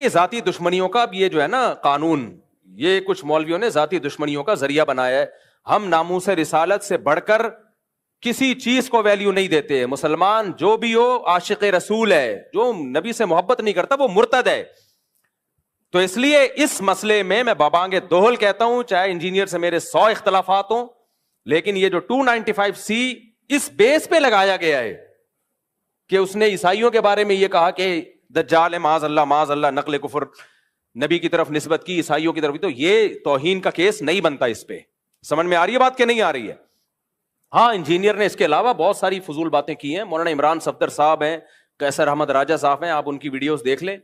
یہ ذاتی دشمنیوں کا اب یہ جو ہے نا قانون، یہ کچھ مولویوں نے ذاتی دشمنیوں کا ذریعہ بنایا ہے. ہم ناموس رسالت سے بڑھ کر کسی چیز کو ویلیو نہیں دیتے. مسلمان جو بھی ہو عاشق رسول ہے، جو نبی سے محبت نہیں کرتا وہ مرتد ہے. تو اس لیے اس مسئلے میں بابانگ دوہل کہتا ہوں، چاہے انجینئر سے میرے 100 اختلافات ہوں، لیکن یہ جو 295C اس بیس پہ لگایا گیا ہے کہ اس نے عیسائیوں کے بارے میں یہ کہا کہ دجال معاذ اللہ نقل کفر نبی کی طرف نسبت کی، عیسائیوں کی طرف، تو یہ توہین کا کیس نہیں بنتا اس پہ. سمجھ میں آ رہی ہے بات کہ نہیں آ رہی ہے؟ ہاں، انجینئر نے اس کے علاوہ بہت ساری فضول باتیں کی ہیں. مولانا عمران صفدر صاحب ہیں، قیصر احمد راجہ صاحب ہیں، آپ ان کی ویڈیوز دیکھ لیں.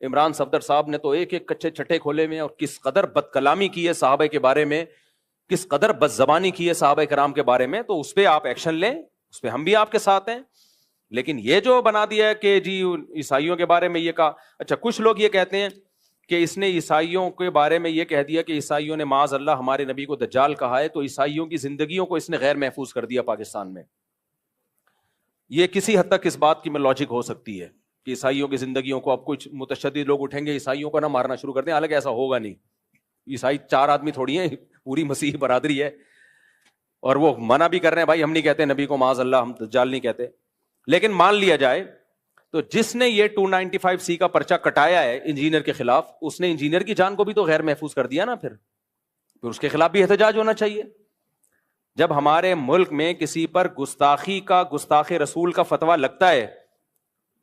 عمران صفدر صاحب نے تو ایک ایک کچے چھٹے کھولے ہوئے ہیں، اور کس قدر بد کلامی کی ہے صحابہ کے بارے میں، کس قدر بد زبانی کی ہے صحابہ کرام کے بارے میں. تو اس پہ آپ ایکشن لیں، اس پہ ہم بھی آپ کے ساتھ ہیں. لیکن یہ جو بنا دیا ہے کہ جی عیسائیوں کے بارے میں یہ کہا، اچھا کچھ لوگ یہ کہتے ہیں کہ اس نے عیسائیوں کے بارے میں یہ کہہ دیا کہ عیسائیوں نے معاذ اللہ ہمارے نبی کو دجال کہا ہے، تو عیسائیوں کی زندگیوں کو اس نے غیر محفوظ کر دیا پاکستان میں. یہ کسی حد تک اس بات کی میں لاجک ہو سکتی ہے کہ عیسائیوں کی زندگیوں کو اب کچھ متشدد لوگ اٹھیں گے، عیسائیوں کو نہ مارنا شروع کر دیں. حالانکہ ایسا ہوگا نہیں. عیسائی 4 آدمی تھوڑی ہیں، پوری مسیحی برادری ہے، اور وہ منع بھی کر رہے ہیں بھائی ہم نہیں کہتے نبی کو معاذ اللہ، ہم دجال نہیں کہتے. لیکن مان لیا جائے تو جس نے یہ 295C کا پرچہ کٹایا ہے انجینئر کے خلاف، اس نے انجینئر کی جان کو بھی تو غیر محفوظ کر دیا نا. پھر اس کے خلاف بھی احتجاج ہونا چاہیے. جب ہمارے ملک میں کسی پر گستاخی کا، گستاخ رسول کا فتویٰ لگتا ہے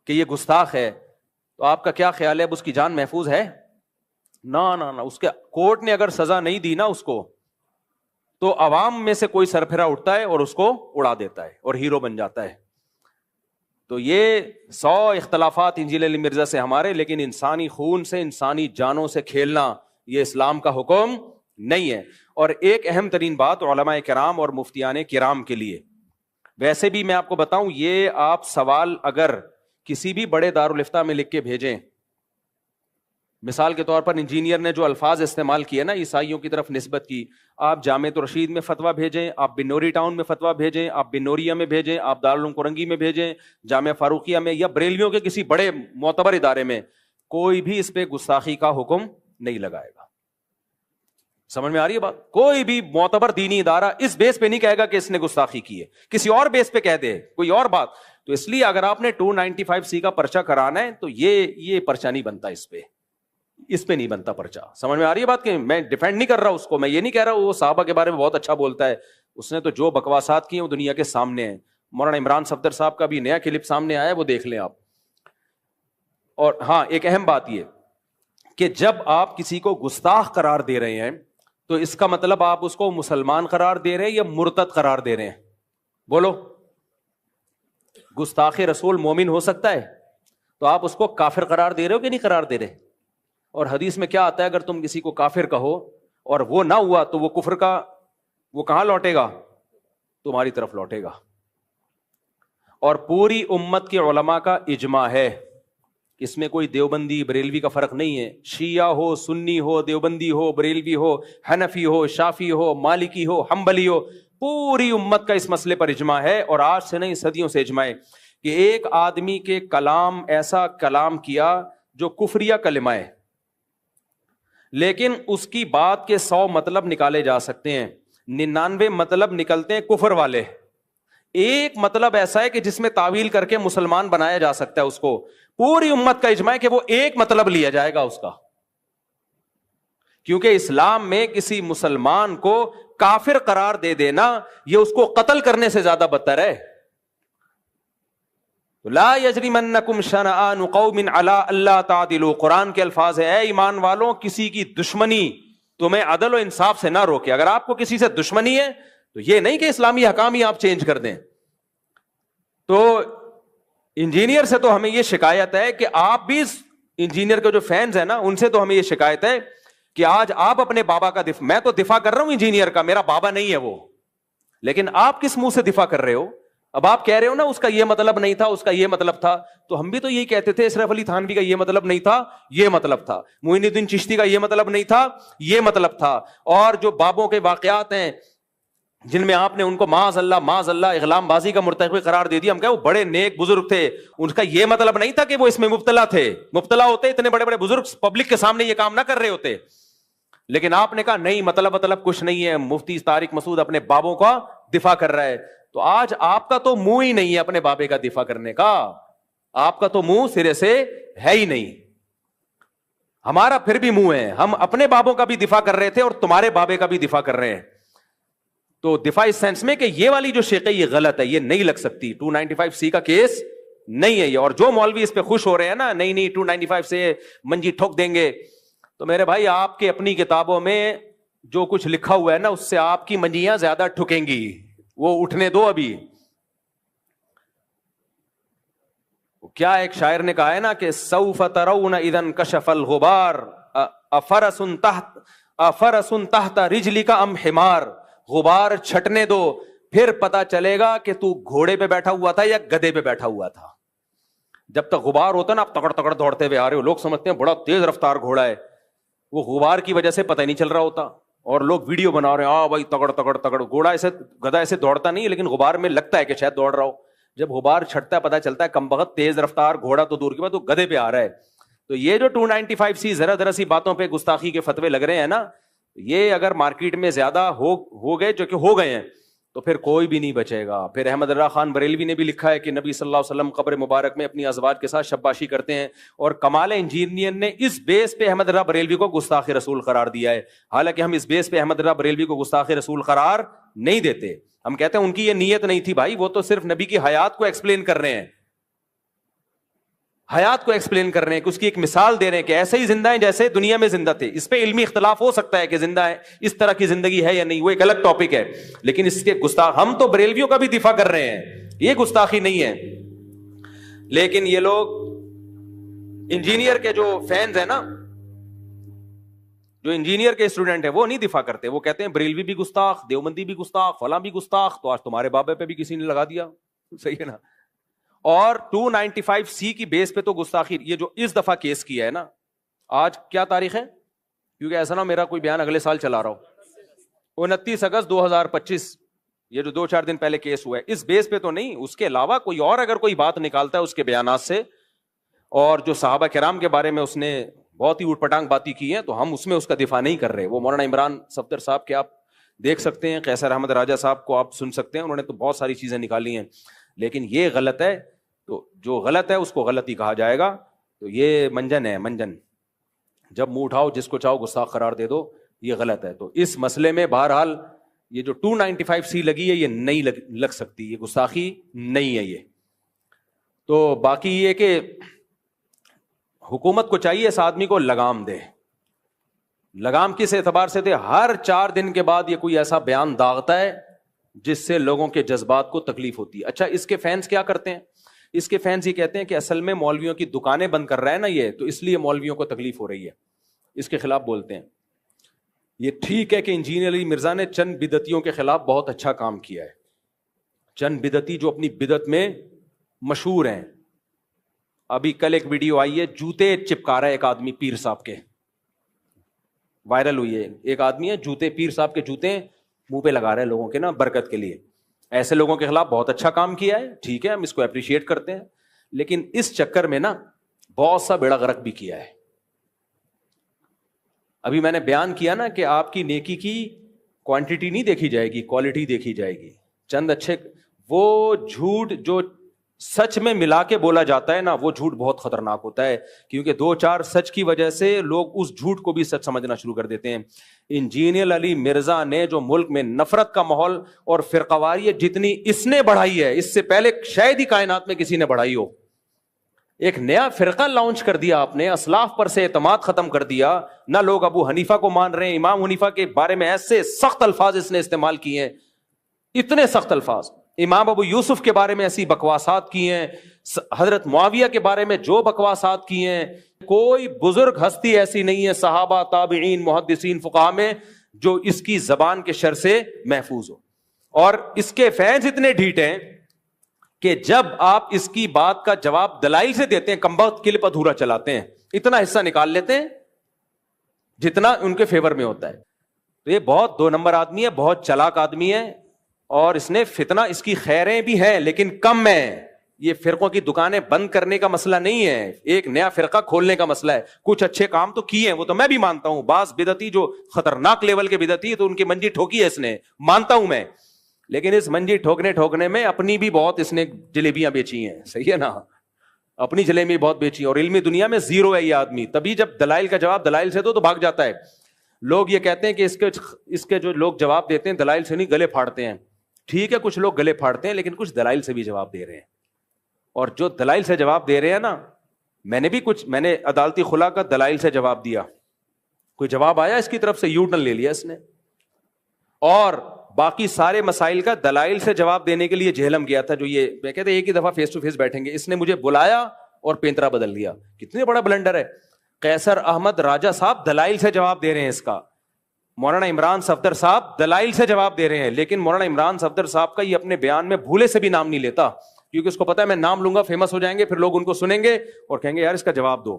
کہ یہ گستاخ ہے، تو آپ کا کیا خیال ہے اب اس کی جان محفوظ ہے؟ نہ اس کے کورٹ نے اگر سزا نہیں دی نا اس کو، تو عوام میں سے کوئی سرپھرا اٹھتا ہے اور اس کو اڑا دیتا ہے اور ہیرو بن جاتا ہے. تو یہ 100 اختلافات انجیل علی مرزا سے ہمارے، لیکن انسانی خون سے، انسانی جانوں سے کھیلنا یہ اسلام کا حکم نہیں ہے. اور ایک اہم ترین بات علماء کرام اور مفتیان کرام کے لیے، ویسے بھی میں آپ کو بتاؤں، یہ آپ سوال اگر کسی بھی بڑے دارالفتہ میں لکھ کے بھیجیں، مثال کے طور پر انجینئر نے جو الفاظ استعمال کیے نا عیسائیوں کی طرف نسبت کی، آپ جامعۃ الرشید میں فتویٰ بھیجیں، آپ بنوری ٹاؤن میں فتویٰ بھیجیں، آپ بنوریا میں بھیجیں، آپ دارالعلوم کرنگی میں بھیجیں، جامعہ فاروقیہ میں، یا بریلویوں کے کسی بڑے معتبر ادارے میں، کوئی بھی اس پہ گستاخی کا حکم نہیں لگائے گا. سمجھ میں آ رہی ہے بات؟ کوئی بھی معتبر دینی ادارہ اس بیس پہ نہیں کہے گا کہ اس نے گستاخی کی ہے، کسی اور بیس پہ کہہ دے کوئی اور بات. تو اس لیے اگر آپ نے 295C کا پرچہ کرانا ہے تو یہ پرچہ نہیں بنتا، اس پہ نہیں بنتا پرچہ. سمجھ میں آ رہی ہے بات؟ کہ میں ڈیفینڈ نہیں کر رہا اس کو، میں یہ نہیں کہہ رہا وہ صحابہ کے بارے میں بہت اچھا بولتا ہے، اس نے تو جو بکواسات کی ہیں وہ دنیا کے سامنے ہیں. مولانا عمران صفدر صاحب کا بھی نیا کلپ سامنے آیا ہے، وہ دیکھ لیں آپ. اور ہاں، ایک اہم بات یہ کہ جب آپ کسی کو گستاخ قرار دے رہے ہیں تو اس کا مطلب آپ اس کو مسلمان قرار دے رہے ہیں یا مرتد قرار دے رہے ہیں؟ بولو. گستاخ رسول مومن ہو سکتا ہے، تو آپ اس کو کافر قرار دے رہے ہو کہ نہیں قرار دے رہے؟ اور حدیث میں کیا آتا ہے، اگر تم کسی کو کافر کہو اور وہ نہ ہوا تو وہ کفر کا، وہ کہاں لوٹے گا؟ تمہاری طرف لوٹے گا. اور پوری امت کے علماء کا اجماع ہے، اس میں کوئی دیوبندی بریلوی کا فرق نہیں ہے. شیعہ ہو، سنی ہو، دیوبندی ہو، بریلوی ہو، حنفی ہو، شافی ہو، مالکی ہو، حنبلی ہو، پوری امت کا اس مسئلے پر اجماع ہے. اور آج سے نہیں، صدیوں سے اجماع ہے کہ ایک آدمی کے کلام، ایسا کلام کیا جو کفریہ کلمہ ہے، لیکن اس کی بات کے 100 مطلب نکالے جا سکتے ہیں، 99 مطلب نکلتے ہیں کفر والے. ایک مطلب ایسا ہے کہ جس میں تعویل کر کے مسلمان بنایا جا سکتا ہے اس کو. پوری امت کا اجماع ہے کہ وہ ایک مطلب لیا جائے گا اس کا، کیونکہ اسلام میں کسی مسلمان کو کافر قرار دے دینا یہ اس کو قتل کرنے سے زیادہ بدتر ہے. لا یجرمنکم شنآن قوم علی الا تعدلوا، قرآن کے الفاظ ہے، اے ایمان والوں کسی کی دشمنی تمہیں عدل و انصاف سے نہ روکے. اگر آپ کو کسی سے دشمنی ہے تو یہ نہیں کہ اسلامی حکام ہی آپ چینج کر دیں. تو انجینئر سے تو ہمیں یہ شکایت ہے کہ آپ بھی انجینئر کے جو فینز ہیں نا ان سے تو ہمیں یہ شکایت ہے کہ آج آپ اپنے بابا کا دفاع، میں تو دفاع کر رہا ہوں انجینئر کا، میرا بابا نہیں ہے وہ، لیکن آپ کس منہ سے دفاع کر رہے ہو؟ اب آپ کہہ رہے ہو نا اس کا یہ مطلب نہیں تھا، اس کا یہ مطلب تھا، تو ہم بھی تو یہی کہتے تھے اشرف علی تھانوی کا یہ مطلب نہیں تھا، یہ مطلب تھا، معین الدین چشتی کا یہ مطلب نہیں تھا، یہ مطلب تھا. اور جو بابوں کے واقعات ہیں جن میں آپ نے ان کو معاذ اللہ اغلام بازی کا مرتکب قرار دے دیا. ہم کہا وہ بڑے نیک بزرگ تھے, ان کا یہ مطلب نہیں تھا کہ وہ اس میں مبتلا تھے. مبتلا ہوتے اتنے بڑے بڑے بزرگ پبلک کے سامنے یہ کام نہ کر رہے ہوتے. لیکن آپ نے کہا نہیں, مطلب کچھ نہیں ہے, مفتی طارق مسعود اپنے بابوں کا دفاع کر رہا ہے. تو آج آپ کا تو منہ ہی نہیں ہے اپنے بابے کا دفاع کرنے کا, آپ کا تو منہ سرے سے ہے ہی نہیں. ہمارا پھر بھی منہ ہے, ہم اپنے بابوں کا بھی دفاع کر رہے تھے اور تمہارے بابے کا بھی دفاع کر رہے ہیں. تو دفاع اس سینس میں کہ یہ والی جو شیخ ہے یہ غلط ہے, یہ نہیں لگ سکتی, 295C کا کیس نہیں ہے یہ. اور جو مولوی اس پہ خوش ہو رہے ہیں نا, نہیں 295 سے منجی ٹھوک دیں گے, تو میرے بھائی آپ کے اپنی کتابوں میں جو کچھ لکھا ہوا ہے نا, اس سے آپ کی منجیاں زیادہ ٹھکیں گی, وہ اٹھنے دو ابھی. کیا ایک شاعر نے کہا ہے نا کہ سوف ترون اذا انکشف الغبار افرس تحت رجلک ام حمار. غبار چھٹنے دو, پھر پتا چلے گا کہ تو گھوڑے پہ بیٹھا ہوا تھا یا گدھے پہ بیٹھا ہوا تھا. جب تک غبار ہوتا نا, آپ تکڑ تکڑ دوڑتے ہوئے آ رہے ہو, لوگ سمجھتے ہیں بڑا تیز رفتار گھوڑا ہے, وہ غبار کی وجہ سے پتہ نہیں چل رہا ہوتا. اور لوگ ویڈیو بنا رہے ہیں, بھائی تکڑ تکڑ تکڑ, گھوڑا ایسے گدھا ایسے دوڑتا نہیں, لیکن غبار میں لگتا ہے کہ شاید دوڑ رہا ہو. جب غبار چھٹتا ہے پتہ چلتا ہے کم بخت تیز رفتار گھوڑا تو دور کی بات, وہ گدھے پہ آ رہا ہے. تو یہ جو 295C ذرا سی باتوں پہ گستاخی کے فتوے لگ رہے ہیں نا, یہ اگر مارکیٹ میں زیادہ ہو گئے, جو کہ ہو گئے ہیں, تو پھر کوئی بھی نہیں بچے گا. پھر احمد رضا خان بریلوی نے بھی لکھا ہے کہ نبی صلی اللہ علیہ وسلم قبر مبارک میں اپنی ازواج کے ساتھ شباشی کرتے ہیں, اور کمال انجینئر نے اس بیس پہ احمد رضا بریلوی کو گستاخ رسول قرار دیا ہے. حالانکہ ہم اس بیس پہ احمد رضا بریلوی کو گستاخ رسول قرار نہیں دیتے. ہم کہتے ہیں ان کی یہ نیت نہیں تھی بھائی, وہ تو صرف نبی کی حیات کو ایکسپلین کر رہے ہیں, حیات کو ایکسپلین کر رہے ہیں, کہ اس کی ایک مثال دے رہے ہیں کہ ایسے ہی زندہ ہیں جیسے دنیا میں زندہ تھے. اس پہ علمی اختلاف ہو سکتا ہے کہ زندہ ہے, اس طرح کی زندگی ہے یا نہیں, وہ ایک الگ ٹاپک ہے. لیکن اس کے گستاخ, ہم تو بریلویوں کا بھی دفاع کر رہے ہیں, یہ گستاخی نہیں ہے. لیکن یہ لوگ انجینئر کے جو فینز ہیں نا, جو انجینئر کے اسٹوڈنٹ ہیں, وہ نہیں دفاع کرتے. وہ کہتے ہیں بریلوی بھی گستاخ, دیوبندی بھی گستاخ, فلاں بھی گستاخ. تو آج تمہارے بابے پہ بھی کسی نے لگا دیا, صحیح ہے نا. اور 295C کی بیس پہ تو گستاخی, یہ جو اس دفعہ کیس کیا ہے نا, آج کیا تاریخ ہے, کیونکہ ایسا نہ میرا کوئی بیان اگلے سال چلا رہا ہو, 29 اگست 2025, یہ جو 2-4 دن پہلے کیس ہوا ہے, اس بیس پہ تو نہیں. اس کے علاوہ کوئی اور اگر کوئی بات نکالتا ہے اس کے بیانات سے, اور جو صحابہ کرام کے بارے میں اس نے بہت ہی اوٹ پٹانگ باتیں کی ہیں, تو ہم اس میں اس کا دفاع نہیں کر رہے. وہ مولانا عمران صفدر صاحب کے آپ دیکھ سکتے ہیں, قیصر احمد راجہ صاحب کو آپ سن سکتے ہیں, انہوں نے تو بہت ساری چیزیں نکالی ہیں. لیکن یہ غلط ہے, تو جو غلط ہے اس کو غلط ہی کہا جائے گا. تو یہ منجن ہے, منجن, جب منہ اٹھاؤ جس کو چاہو گستاخ قرار دے دو, یہ غلط ہے. تو اس مسئلے میں بہرحال یہ جو 295C لگی ہے یہ نہیں لگ سکتی, یہ گستاخی نہیں ہے یہ. تو باقی یہ کہ حکومت کو چاہیے اس آدمی کو لگام دے. لگام کس اعتبار سے دے؟ ہر 4 دن کے بعد یہ کوئی ایسا بیان داغتا ہے جس سے لوگوں کے جذبات کو تکلیف ہوتی ہے. اچھا, اس کے فینس کیا کرتے ہیں؟ اس کے فینس یہ کہتے ہیں کہ اصل میں مولویوں کی دکانیں بند کر رہا ہے نا یہ, تو اس لیے مولویوں کو تکلیف ہو رہی ہے, اس کے خلاف بولتے ہیں. یہ ٹھیک ہے کہ انجینئر علی مرزا نے چند بدعتیوں کے خلاف بہت اچھا کام کیا ہے. چند بدعتی جو اپنی بدعت میں مشہور ہیں. ابھی کل ایک ویڈیو آئی ہے, جوتے چپکا رہا ہے ایک آدمی پیر صاحب کے, وائرل ہوئی ہے. ایک آدمی ہے جوتے, پیر صاحب کے جوتے منہ پہ لگا رہے ہیں لوگوں کے نا برکت کے لیے. ایسے لوگوں کے خلاف بہت اچھا کام کیا ہے, ٹھیک ہے, ہم اس کو اپریشیٹ کرتے ہیں. لیکن اس چکر میں نا بہت سا بیڑا غرق بھی کیا ہے. ابھی میں نے بیان کیا نا کہ آپ کی نیکی کی کوانٹٹی نہیں دیکھی جائے گی, کوالٹی دیکھی جائے گی. چند اچھے, وہ جھوٹ جو سچ میں ملا کے بولا جاتا ہے نا, وہ جھوٹ بہت خطرناک ہوتا ہے, کیونکہ 2-4 سچ کی وجہ سے لوگ اس جھوٹ کو بھی سچ سمجھنا شروع کر دیتے ہیں. انجینئر علی مرزا نے جو ملک میں نفرت کا ماحول اور فرقواریت جتنی اس نے بڑھائی ہے, اس سے پہلے شاید ہی کائنات میں کسی نے بڑھائی ہو. ایک نیا فرقہ لانچ کر دیا آپ نے, اسلاف پر سے اعتماد ختم کر دیا. نہ لوگ ابو حنیفہ کو مان رہے ہیں, امام حنیفہ کے بارے میں ایسے سخت الفاظ اس نے استعمال کیے ہیں, اتنے سخت الفاظ. امام ابو یوسف کے بارے میں ایسی بکواسات کی ہیں, حضرت معاویہ کے بارے میں جو بکواسات کی ہیں. کوئی بزرگ ہستی ایسی نہیں ہے صحابہ, تابعین, محدثین, فقہاء میں جو اس کی زبان کے شر سے محفوظ ہو. اور اس کے فینز اتنے ڈھیٹ ہیں کہ جب آپ اس کی بات کا جواب دلائل سے دیتے ہیں, کمبخت کلپ ادھورا چلاتے ہیں, اتنا حصہ نکال لیتے ہیں جتنا ان کے فیور میں ہوتا ہے. تو یہ بہت 2 نمبر آدمی ہے, بہت چلاک آدمی ہے. اور اس نے فتنہ، اس کی خیریں بھی ہیں لیکن کم ہیں. یہ فرقوں کی دکانیں بند کرنے کا مسئلہ نہیں ہے, ایک نیا فرقہ کھولنے کا مسئلہ ہے. کچھ اچھے کام تو کیے ہیں, وہ تو میں بھی مانتا ہوں. بعض بدعتی جو خطرناک لیول کے بدعتی تو ان کی منجی ٹھوکی ہے اس نے, مانتا ہوں میں, لیکن اس منجی ٹھوکنے میں اپنی بھی بہت اس نے جلیبیاں بیچی ہیں. صحیح ہے نا, اپنی جلیبی بہت بیچی, اور علمی دنیا میں زیرو ہے یہ آدمی. تبھی جب دلائل کا جواب دلائل سے دو تو بھاگ جاتا ہے. لوگ یہ کہتے ہیں کہ اس کے جو لوگ جواب دیتے ہیں دلائل سے نہیں, گلے پھاڑتے ہیں. ٹھیک ہے, کچھ لوگ گلے پھاڑتے ہیں لیکن کچھ دلائل سے بھی جواب دے رہے ہیں. اور جو دلائل سے جواب دے رہے ہیں نا, میں نے عدالتی خلا کا دلائل سے جواب دیا, کوئی جواب آیا اس کی طرف سے, یو ٹرن لے لیا اس نے. اور باقی سارے مسائل کا دلائل سے جواب دینے کے لیے جہلم گیا تھا, جو یہ میں کہتے ایک ہی دفعہ فیس ٹو فیس بیٹھیں گے, اس نے مجھے بلایا اور پینترا بدل دیا. کتنے بڑا بلنڈر ہے. قیصر احمد راجہ صاحب دلائل سے جواب دے رہے ہیں اس کا, مولانا عمران صفدر صاحب دلائل سے جواب دے رہے ہیں, لیکن مولانا عمران صفدر صاحب کا یہ اپنے بیان میں بھولے سے بھی نام نہیں لیتا, کیونکہ اس کو پتا ہے میں نام لوں گا فیمس ہو جائیں گے, پھر لوگ ان کو سنیں گے اور کہیں گے یار اس کا جواب دو.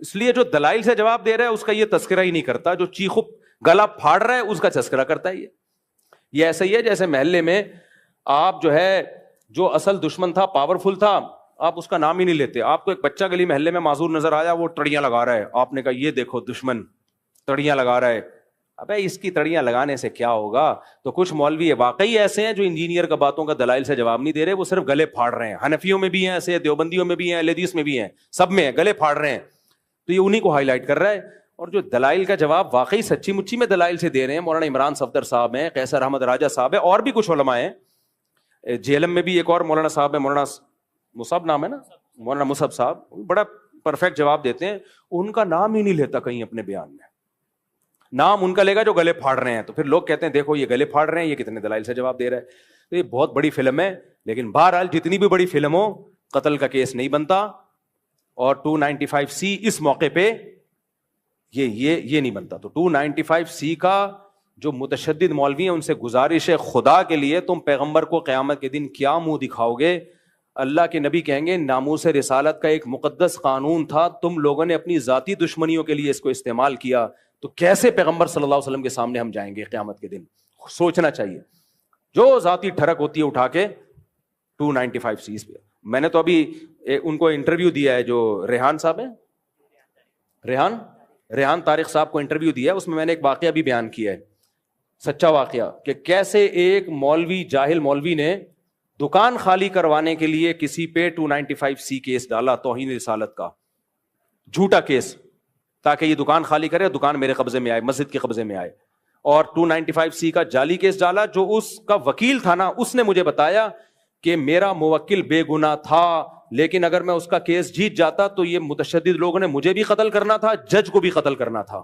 اس لیے جو دلائل سے جواب دے رہا ہے اس کا یہ تذکرہ ہی نہیں کرتا, جو چیخو گلا پھاڑ رہا ہے اس کا تذکرہ کرتا ہے. یہ ایسا ہی ہے جیسے محلے میں آپ جو ہے, جو اصل دشمن تھا, پاورفل تھا, آپ اس کا نام ہی نہیں لیتے. آپ کو ایک بچہ گلی محلے میں معذور نظر آیا, وہ تڑیاں لگا رہا ہے, آپ نے کہا یہ دیکھو دشمن تڑیاں لگا رہا ہے. ابے اس کی تڑیاں لگانے سے کیا ہوگا. تو کچھ مولوی واقعی ایسے ہیں جو انجینئر کا باتوں کا دلائل سے جواب نہیں دے رہے, وہ صرف گلے پھاڑ رہے ہیں. حنفیوں میں بھی ہیں ایسے, دیوبندیوں میں بھی ہیں, اہل حدیث میں بھی ہیں, سب میں ہیں, گلے پھاڑ رہے ہیں. تو یہ انہی کو ہائی لائٹ کر رہا ہے. اور جو دلائل کا جواب واقعی سچی مچی میں دلائل سے دے رہے ہیں, مولانا عمران صفدر صاحب ہیں, قیصر احمد راجہ صاحب ہے, اور بھی کچھ علماء ہیں. جہلم میں بھی ایک اور مولانا صاحب ہے, مولانا مصعب نام ہے نا, مولانا مصعب صاحب, بڑا پرفیکٹ جواب دیتے ہیں. ان کا نام ہی نہیں لیتا کہیں اپنے بیان میں, نام ان کا لے گا جو گلے پھاڑ رہے ہیں. تو پھر لوگ کہتے ہیں دیکھو یہ گلے پھاڑ رہے ہیں, یہ کتنے دلائل سے جواب دے رہا ہے. تو یہ بہت بڑی فلم ہے, لیکن بہرحال جتنی بھی بڑی فلم ہو, قتل کا کیس نہیں بنتا. اور 295C اس موقع پہ یہ نہیں بنتا. تو 295C کا جو متشدد مولوی ہیں ان سے گزارش ہے, خدا کے لیے تم پیغمبر کو قیامت کے دن کیا منہ دکھاؤ گے. اللہ کے نبی کہیں گے ناموس رسالت کا ایک مقدس قانون تھا, تم لوگوں نے اپنی ذاتی دشمنیوں کے لیے اس کو استعمال کیا, تو کیسے پیغمبر صلی اللہ علیہ وسلم کے سامنے ہم جائیں گے قیامت کے دن. سوچنا چاہیے. جو ذاتی ٹھڑک ہوتی ہے اٹھا کے 295C پہ. میں نے تو ابھی ان کو انٹرویو دیا ہے, جو ریحان صاحب ہیں, ریحان طارق صاحب کو انٹرویو دیا ہے, اس میں نے ایک واقعہ بھی بیان کیا ہے, سچا واقعہ, کہ کیسے ایک مولوی, جاہل مولوی نے دکان خالی کروانے کے لیے کسی پہ 295C کیس ڈالا, توہین رسالت کا جھوٹا کیس, تاکہ یہ دکان خالی کرے, دکان میرے قبضے میں آئے, مسجد کے قبضے میں آئے. اور 295C کا جعلی کیس ڈالا. جو اس کا وکیل تھا نا, اس نے مجھے بتایا کہ میرا موکل بے گناہ تھا, لیکن اگر میں اس کا کیس جیت جاتا تو یہ متشدد لوگوں نے مجھے بھی قتل کرنا تھا, جج کو بھی قتل کرنا تھا.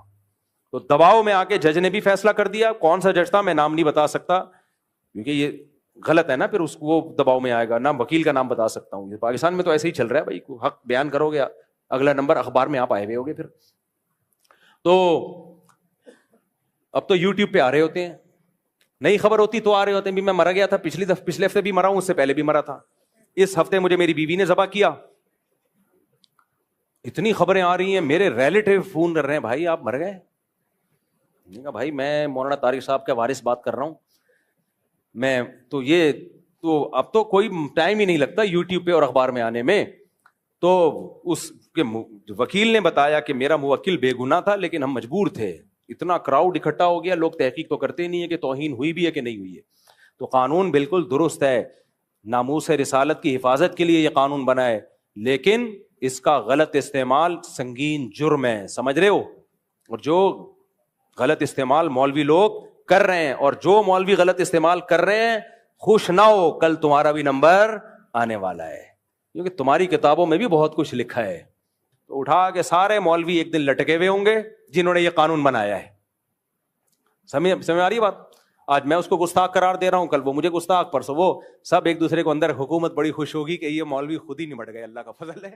تو دباؤ میں آ کے جج نے بھی فیصلہ کر دیا. کون سا جج تھا میں نام نہیں بتا سکتا, کیونکہ یہ غلط ہے نا, پھر اس کو وہ دباؤ میں آئے گا. نہ وکیل کا نام بتا سکتا ہوں. پاکستان میں تو ایسے ہی چل رہا ہے بھائی, حق بیان کرو گے اگلا نمبر اخبار میں آپ آئے ہوئے ہوگے. پھر تو اب تو یوٹیوب پہ آ رہے ہوتے ہیں, نئی خبر ہوتی تو آ رہے ہوتے ہیں. بھی میں مرا گیا تھا, پچھلے ہفتے بھی مرا ہوں, اس سے پہلے بھی مرا تھا, اس ہفتے مجھے میری بیوی نے ذبح کیا. اتنی خبریں آ رہی ہیں, میرے ریلیٹیو فون کر رہے ہیں, بھائی آپ مر گئے. میں نے کہا بھائی میں مولانا طارق صاحب کا وارث بات کر رہا ہوں. میں تو اب تو کوئی ٹائم ہی نہیں لگتا یوٹیوب پہ اور اخبار میں آنے میں. تو اس کے وکیل نے بتایا کہ میرا موکل بے گناہ تھا, لیکن ہم مجبور تھے. اتنا کراؤڈ اکٹھا ہو گیا, لوگ تحقیق تو کرتے نہیں ہے کہ توہین ہوئی بھی ہے کہ نہیں ہوئی ہے. تو قانون بالکل درست ہے, ناموس رسالت کی حفاظت کے لیے یہ قانون بنا ہے, لیکن اس کا غلط استعمال سنگین جرم ہے, سمجھ رہے ہو. اور جو غلط استعمال مولوی لوگ کر رہے ہیں, اور جو مولوی غلط استعمال کر رہے ہیں, خوش نہ ہو, کل تمہارا بھی نمبر آنے والا ہے, کیونکہ تمہاری کتابوں میں بھی بہت کچھ لکھا ہے. تو اٹھا کے سارے مولوی ایک دن لٹکے ہوئے ہوں گے جنہوں نے یہ قانون بنایا ہے. سمجھ آ رہی بات. آج میں اس کو گستاخ قرار دے رہا ہوں, کل وہ مجھے گستاخ, پرسوں وہ, سب ایک دوسرے کو اندر حکومت بڑی خوش ہوگی کہ یہ مولوی خود ہی نمٹ گئے, اللہ کا فضل ہے.